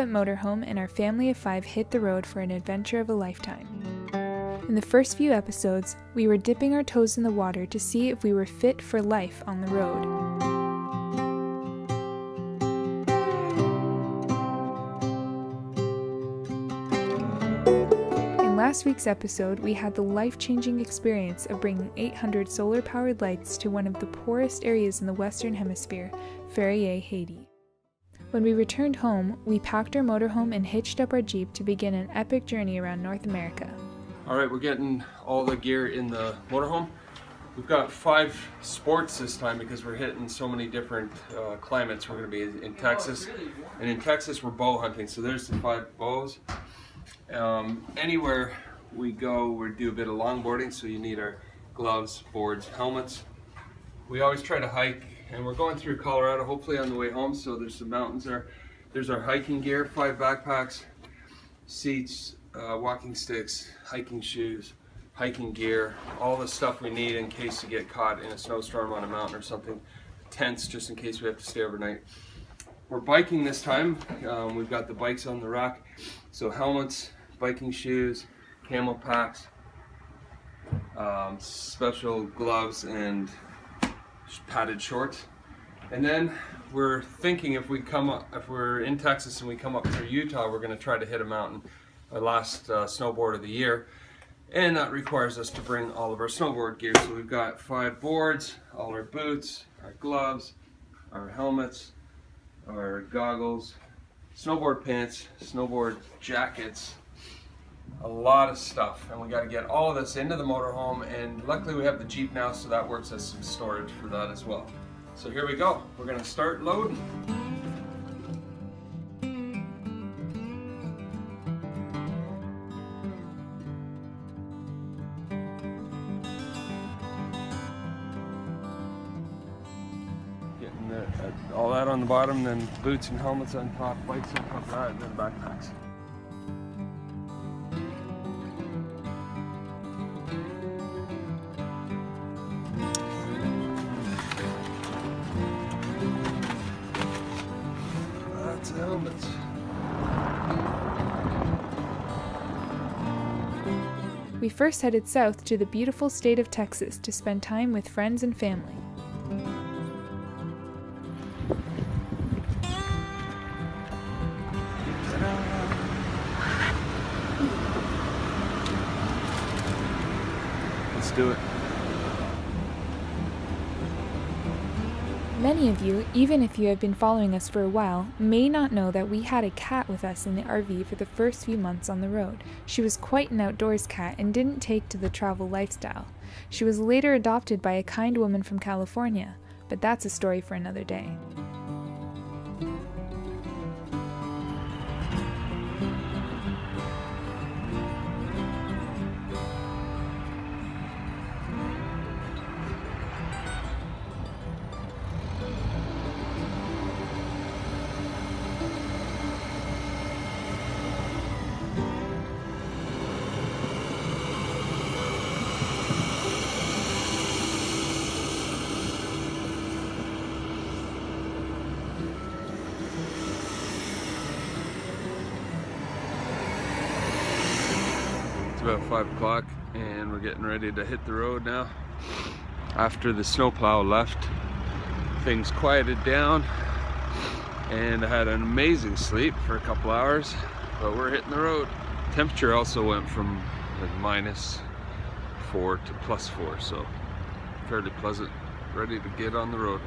motorhome and our family of 5 hit the road for an adventure of a lifetime. In the first few episodes, we were dipping our toes in the water to see if we were fit for life on the road. In last week's episode, we had the life-changing experience of bringing 800 solar-powered lights to one of the poorest areas in the Western Hemisphere, Ferrer, Haiti. When we returned home, we packed our motorhome and hitched up our Jeep to begin an epic journey around North America. All right, we're getting all the gear in the motorhome. We've got 5 sports this time because we're hitting so many different climates. We're going to be in Texas, and in Texas we're bow hunting. So there's the 5 bows. Anywhere we go, we do a bit of longboarding, so you need our gloves, boards, helmets. We always try to hike, and we're going through Colorado, hopefully on the way home, so there's some mountains there. There's our hiking gear, 5 backpacks, seats, walking sticks, hiking shoes, hiking gear, all the stuff we need in case you get caught in a snowstorm on a mountain or something. Tents, just in case we have to stay overnight. We're biking this time. We've got the bikes on the rack, so helmets, biking shoes, camel packs, special gloves, and padded shorts. And then we're thinking if we're in Texas and we come up through Utah, we're going to try to hit a mountain. Our last snowboard of the year, and that requires us to bring all of our snowboard gear. So we've got 5 boards, all our boots, our gloves, our helmets, our goggles, snowboard pants, snowboard jackets, a lot of stuff, and we got to get all of this into the motorhome, and luckily we have the Jeep now, so that works as some storage for that as well. So here we go. We're going to start loading. All that on the bottom, then boots and helmets on top, bikes on top of that, and then backpacks. That's the helmets. We first headed south to the beautiful state of Texas to spend time with friends and family. Let's do it. Many of you, even if you have been following us for a while, may not know that we had a cat with us in the RV for the first few months on the road. She was quite an outdoors cat and didn't take to the travel lifestyle. She was later adopted by a kind woman from California, but that's a story for another day. About 5 o'clock, and we're getting ready to hit the road now. After the snowplow left, things quieted down, and I had an amazing sleep for a couple hours, but we're hitting the road. Temperature also went from like -4 to +4, so fairly pleasant. Ready to get on the road.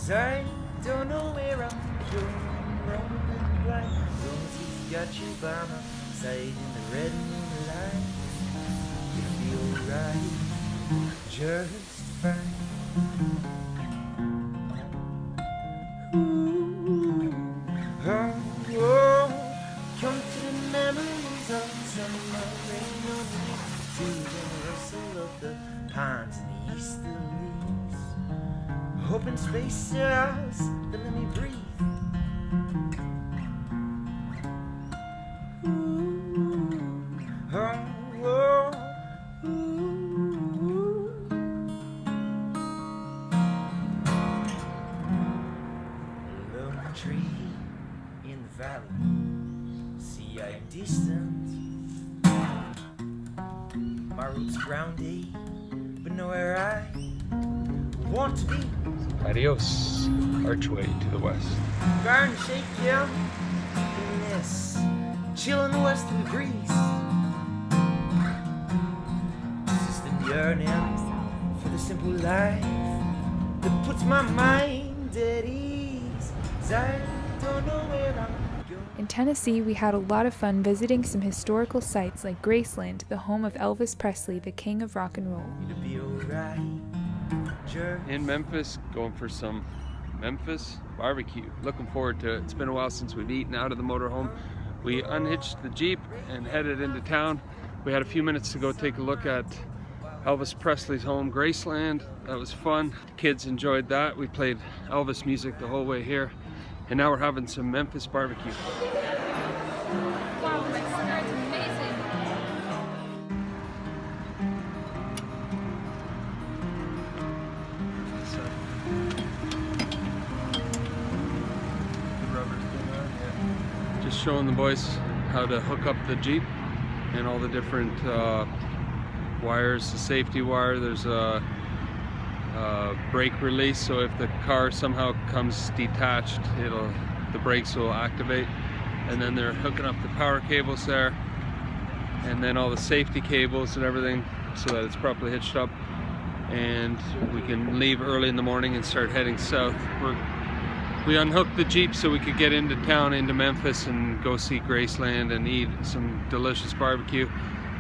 'cause I don't know where I'm going, rolling blind. Rosie's got you by my side in the red moonlight. You'll be alright, just fine. Ooh, oh, oh, come to the memories of summer rain on me, to the rustle of the pines and the easterlies. Open spaces that let me breathe. Ooh, oh, oh, ooh. Lone tree in the valley, see I'm distant. My roots grounded, but nowhere I want to be. Adios, archway to the west. Garden shake down in this chill in the westerly breeze. System yearning for the simple life that puts my mind at ease. 'Cause I don't know where I'm going. In Tennessee, we had a lot of fun visiting some historical sites like Graceland, the home of Elvis Presley, the king of rock and roll. It'll be alright. In Memphis, going for some Memphis barbecue. Looking forward to it. It's been a while since we've eaten out of the motorhome. We unhitched the Jeep and headed into town. We had a few minutes to go take a look at Elvis Presley's home, Graceland. That was fun. Kids enjoyed that. We played Elvis music the whole way here. And now we're having some Memphis barbecue. Wow, my skirt's amazing. Just showing the boys how to hook up the Jeep and all the different wires, the safety wire. There's a brake release, so if the car somehow comes detached, the brakes will activate. And then they're hooking up the power cables there, and then all the safety cables and everything so that it's properly hitched up. And we can leave early in the morning and start heading south. We unhooked the Jeep so we could get into town, into Memphis, and go see Graceland and eat some delicious barbecue.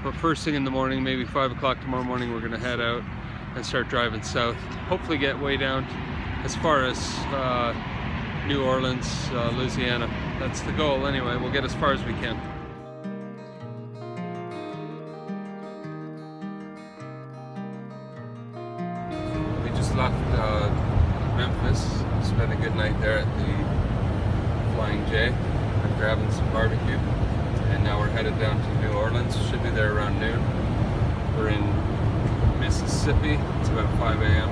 But first thing in the morning, maybe 5 o'clock tomorrow morning, we're gonna head out and start driving south. Hopefully get way down as far as New Orleans, Louisiana. That's the goal anyway. We'll get as far as we can. We just left Memphis, spent a good night there at the Flying J after having some barbecue, and now we're headed down to New Orleans. Should be there around noon. We're in Mississippi. It's about 5 a.m.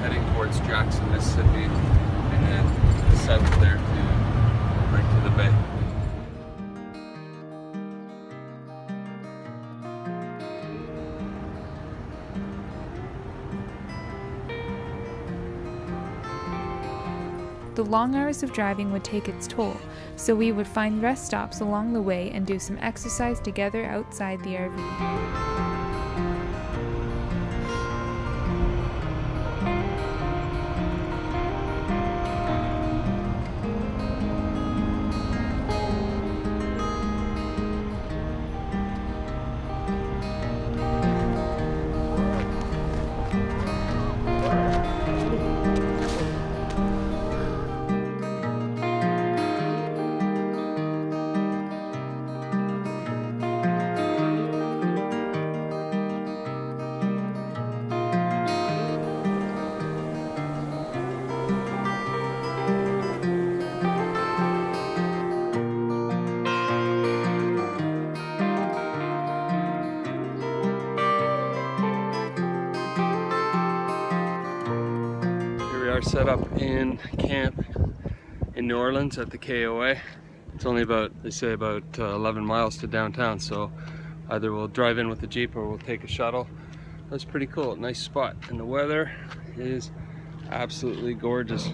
heading towards Jackson, Mississippi, and then south there to right to the bay. The long hours of driving would take its toll, so we would find rest stops along the way and do some exercise together outside the RV. Are set up in camp in New Orleans at the KOA. It's only about, they say, about 11 miles to downtown, so either we'll drive in with the Jeep or we'll take a shuttle. That's pretty cool, nice spot, and the weather is absolutely gorgeous.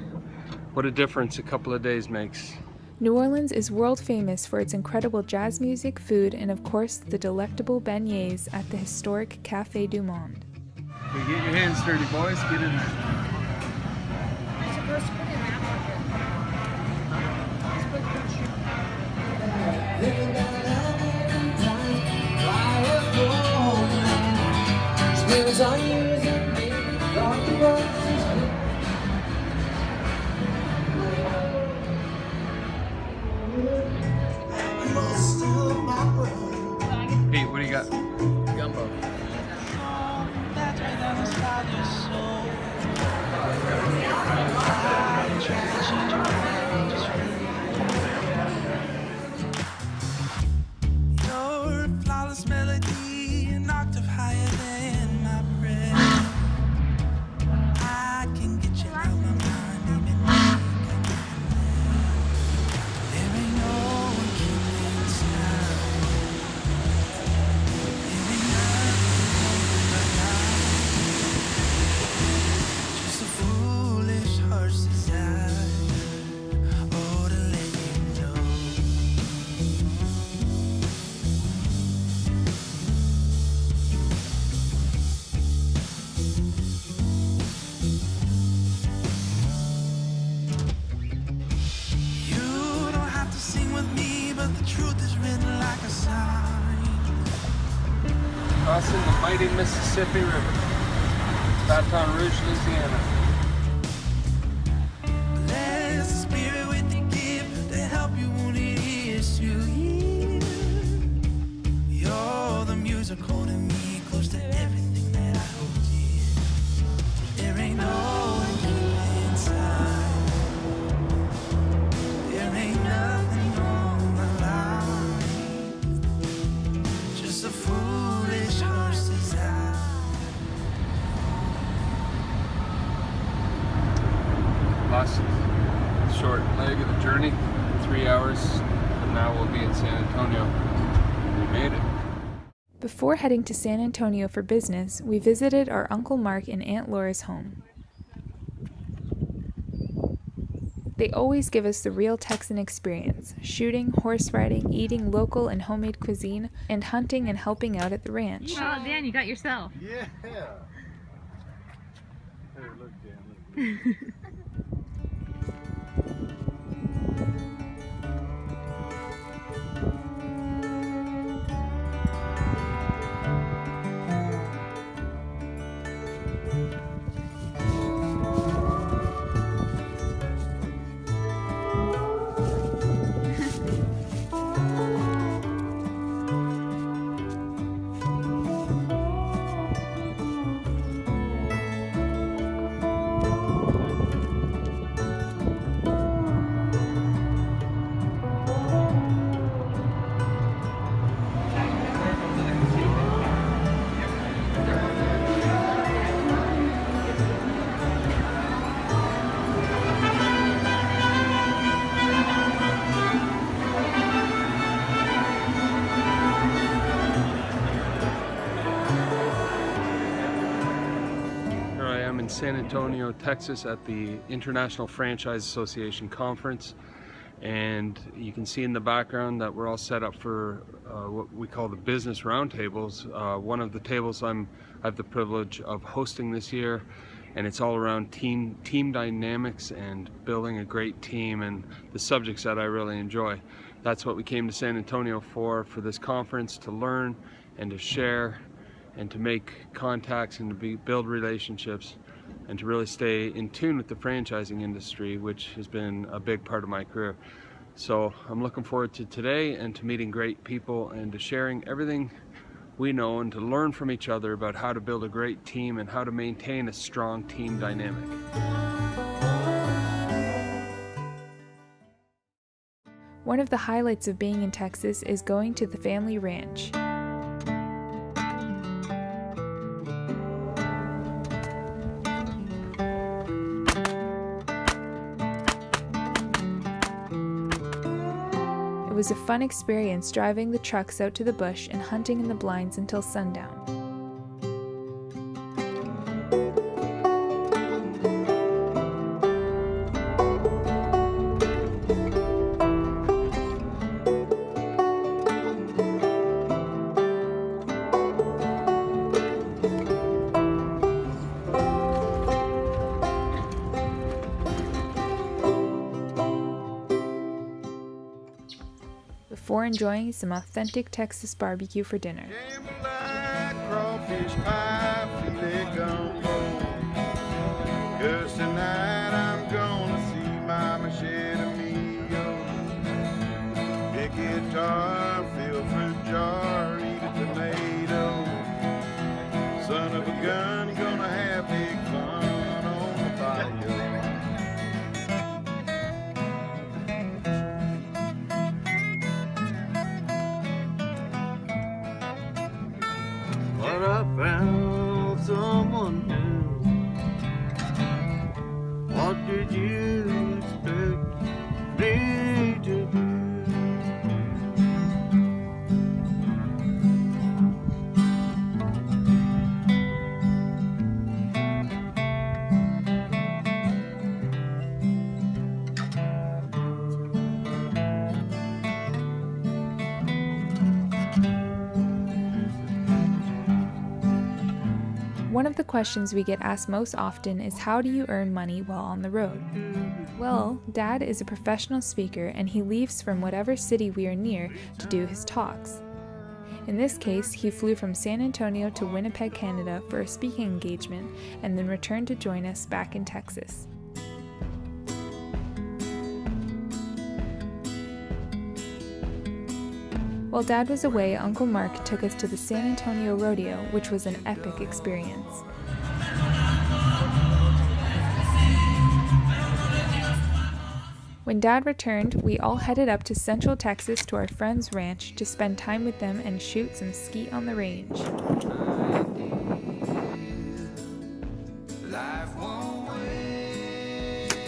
What a difference a couple of days makes. New Orleans is world famous for its incredible jazz music, food, and of course the delectable beignets at the historic Café du Monde. Okay, get your hands dirty, boys, get in there. You're supposed to put it saw years and me, thought the world was good. Most of my world. Pete, what do you got? Gumbo. Your flawless melody, an octave higher than my breath. I can get you out my mind, even make there ain't no one keeping inside. There ain't nothing but life. Just a foolish heart's desire. Oh, to let you know. You don't have to sing with me, but the truth is written like a sign. Crossing the mighty Mississippi River. Baton Rouge, Louisiana. Bless the spirit with the gift to help you when it is to hear. You're the music holding me close to everything that I hold dear. There ain't no one keeping inside. There ain't nothing on my life. Just a foolish heart's desire. Last short leg of the journey, 3 hours, and now we'll be in San Antonio. We made it. Before heading to San Antonio for business, we visited our Uncle Mark and Aunt Laura's home. They always give us the real Texan experience: shooting, horse riding, eating local and homemade cuisine, and hunting and helping out at the ranch. Oh, Dan, you got yourself. Yeah. Hey, look, Dan. San Antonio, Texas at the International Franchise Association Conference, and you can see in the background that we're all set up for what we call the business roundtables. One of the tables I have the privilege of hosting this year, and it's all around team dynamics and building a great team and the subjects that I really enjoy. That's what we came to San Antonio for this conference, to learn and to share and to make contacts and to build relationships and to really stay in tune with the franchising industry, which has been a big part of my career. So I'm looking forward to today and to meeting great people and to sharing everything we know and to learn from each other about how to build a great team and how to maintain a strong team dynamic. One of the highlights of being in Texas is going to the family ranch. It was a fun experience driving the trucks out to the bush and hunting in the blinds until sundown. Before enjoying some authentic Texas barbecue for dinner. Jambalaya, crawfish pie, filet tonight I'm gonna see my machete amigo. Pick guitar, fill fruit jar, eat a tomato. Son of a gun, gonna have big fun on the bayou. But I found someone new. What did you expect me to do? One of the questions we get asked most often is, how do you earn money while on the road? Well, Dad is a professional speaker and he leaves from whatever city we are near to do his talks. In this case, he flew from San Antonio to Winnipeg, Canada for a speaking engagement and then returned to join us back in Texas. While Dad was away, Uncle Mark took us to the San Antonio Rodeo, which was an epic experience. When Dad returned, we all headed up to Central Texas to our friend's ranch to spend time with them and shoot some skeet on the range. Life won't wait,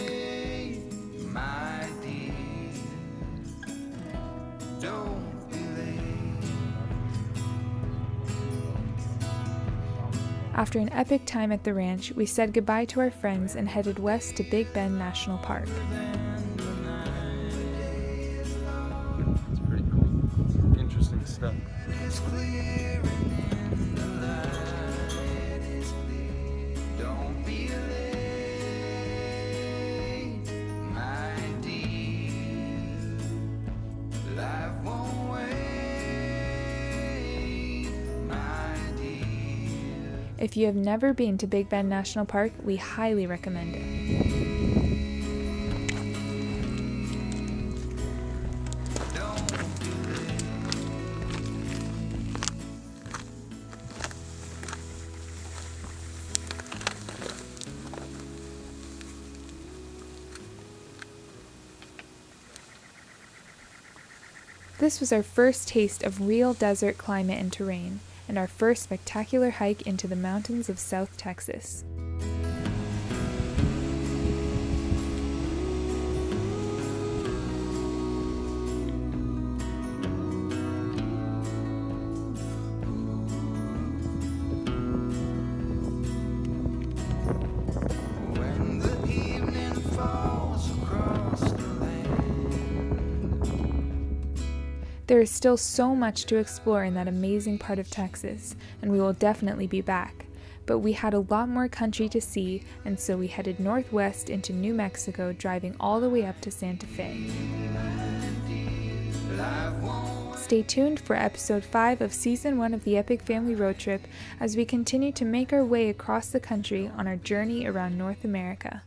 my dear. Don't be late. After an epic time at the ranch, we said goodbye to our friends and headed west to Big Bend National Park. It's pretty cool. Interesting stuff. It's clear and the light is clear. Don't be late, my dear. Life won't wait, my dear. If you have never been to Big Bend National Park, we highly recommend it. This was our first taste of real desert climate and terrain, and our first spectacular hike into the mountains of South Texas. When the evening falls across the land, There is still so much to explore in that amazing part of Texas, and we will definitely be back. But we had a lot more country to see, and so we headed northwest into New Mexico, driving all the way up to Santa Fe. Stay tuned for episode 5 of season 1 of the Epic Family Road Trip as we continue to make our way across the country on our journey around North America.